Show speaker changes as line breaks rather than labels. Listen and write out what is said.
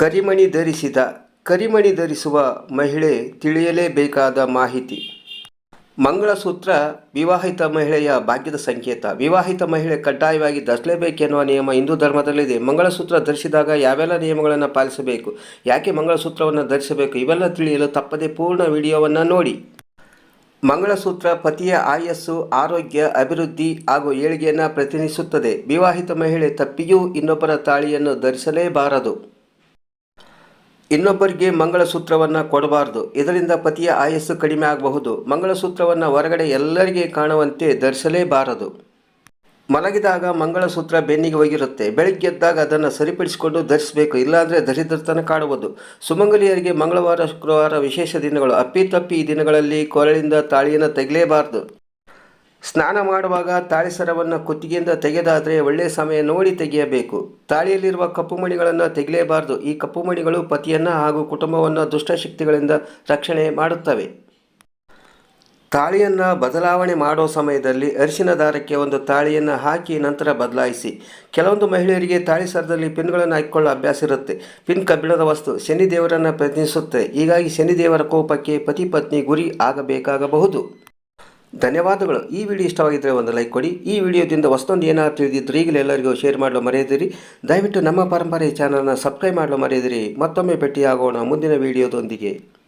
ಕರಿಮಣಿ ಧರಿಸುವ ಮಹಿಳೆ ತಿಳಿಯಲೇಬೇಕಾದ ಮಾಹಿತಿ. ಮಂಗಳಸೂತ್ರ ವಿವಾಹಿತ ಮಹಿಳೆಯ ಭಾಗ್ಯದ ಸಂಕೇತ. ವಿವಾಹಿತ ಮಹಿಳೆ ಕಡ್ಡಾಯವಾಗಿ ಧರಿಸಲೇಬೇಕೆನ್ನುವ ನಿಯಮ ಹಿಂದೂ ಧರ್ಮದಲ್ಲಿದೆ. ಮಂಗಳಸೂತ್ರ ಧರಿಸಿದಾಗ ಯಾವೆಲ್ಲ ನಿಯಮಗಳನ್ನು ಪಾಲಿಸಬೇಕು, ಯಾಕೆ ಮಂಗಳಸೂತ್ರವನ್ನು ಧರಿಸಬೇಕು, ಇವೆಲ್ಲ ತಿಳಿಯಲು ತಪ್ಪದೇ ಪೂರ್ಣ ವಿಡಿಯೋವನ್ನು ನೋಡಿ. ಮಂಗಳಸೂತ್ರ ಪತಿಯ ಆಯಸ್ಸು, ಆರೋಗ್ಯ, ಅಭಿವೃದ್ಧಿ ಹಾಗೂ ಏಳಿಗೆಯನ್ನು ಪ್ರತಿನಿಧಿಸುತ್ತದೆ. ವಿವಾಹಿತ ಮಹಿಳೆ ತಪ್ಪಿಯೂ ಇನ್ನೊಬ್ಬರ ತಾಳಿಯನ್ನು ಧರಿಸಲೇಬಾರದು. ಇನ್ನೊಬ್ಬರಿಗೆ ಮಂಗಳಸೂತ್ರವನ್ನು ಕೊಡಬಾರದು. ಇದರಿಂದ ಪತಿಯ ಆಯಸ್ಸು ಕಡಿಮೆ ಆಗಬಹುದು. ಮಂಗಳಸೂತ್ರವನ್ನು ಹೊರಗಡೆ ಎಲ್ಲರಿಗೆ ಕಾಣುವಂತೆ ಧರಿಸಲೇಬಾರದು. ಮಲಗಿದಾಗ ಮಂಗಳಸೂತ್ರ ಬೆನ್ನಿಗೆ ಹೋಗಿರುತ್ತೆ. ಬೆಳಗ್ಗೆದ್ದಾಗ ಅದನ್ನು ಸರಿಪಡಿಸಿಕೊಂಡು ಧರಿಸಬೇಕು, ಇಲ್ಲಾಂದರೆ ದರಿದ್ರತನ ಕಾಣುವುದು. ಸುಮಂಗಲಿಯರಿಗೆ ಮಂಗಳವಾರ, ಶುಕ್ರವಾರ ವಿಶೇಷ ದಿನಗಳು. ಅಪ್ಪಿತಪ್ಪಿ ಈ ದಿನಗಳಲ್ಲಿ ಕೊರಳಿಂದ ತಾಳಿಯನ್ನು ತೆಗೆಯಲೇಬಾರದು. ಸ್ನಾನ ಮಾಡುವಾಗ ತಾಳಿ ಸರವನ್ನು ಕುತ್ತಿಗೆಯಿಂದ ತೆಗೆದಾದರೆ ಒಳ್ಳೆಯ ಸಮಯ ನೋಡಿ ತೆಗೆಯಬೇಕು. ತಾಳಿಯಲ್ಲಿರುವ ಕಪ್ಪು ಮಣಿಗಳನ್ನು ತೆಗೆಯಲೇಬಾರದು. ಈ ಕಪ್ಪು ಮಣಿಗಳು ಪತಿಯನ್ನು ಹಾಗೂ ಕುಟುಂಬವನ್ನು ದುಷ್ಟಶಕ್ತಿಗಳಿಂದ ರಕ್ಷಣೆ ಮಾಡುತ್ತವೆ. ತಾಳಿಯನ್ನು ಬದಲಾವಣೆ ಮಾಡೋ ಸಮಯದಲ್ಲಿ ಅರಿಶಿನ ದಾರಕ್ಕೆ ಒಂದು ತಾಳಿಯನ್ನು ಹಾಕಿ ನಂತರ ಬದಲಾಯಿಸಿ. ಕೆಲವೊಂದು ಮಹಿಳೆಯರಿಗೆ ತಾಳಿ ಸರದಲ್ಲಿ ಪಿನ್ಗಳನ್ನು ಹಾಕಿಕೊಳ್ಳೋ ಅಭ್ಯಾಸ ಇರುತ್ತೆ. ಪಿನ್ ಕಬ್ಬಿಣದ ವಸ್ತು, ಶನಿ ದೇವರನ್ನು ಪ್ರತಿನಿಧಿಸುತ್ತೆ. ಹೀಗಾಗಿ ಶನಿ ದೇವರ ಕೋಪಕ್ಕೆ ಪತಿ ಪತ್ನಿ ಗುರಿ ಆಗಬೇಕಾಗಬಹುದು. ಧನ್ಯವಾದಗಳು. ಈ ವಿಡಿಯೋ ಇಷ್ಟವಾಗಿದ್ದರೆ ಒಂದು ಲೈಕ್ ಕೊಡಿ. ಈ ವಿಡಿಯೋದಿಂದ ಹೊಸದೊಂದು ಏನಾದರೂ ತಿಳಿದಿದ್ದರೆ ಈಗಲೇ ಎಲ್ಲರಿಗೂ ಶೇರ್ ಮಾಡಲು ಮರೆಯದಿರಿ. ದಯವಿಟ್ಟು ನಮ್ಮ ಪರಂಪರೆ ಚಾನಲ್ನ ಸಬ್ಸ್ಕ್ರೈಬ್ ಮಾಡಲು ಮರೆಯದಿರಿ. ಮತ್ತೊಮ್ಮೆ ಭೇಟಿಯಾಗೋಣ ಮುಂದಿನ ವಿಡಿಯೋದೊಂದಿಗೆ.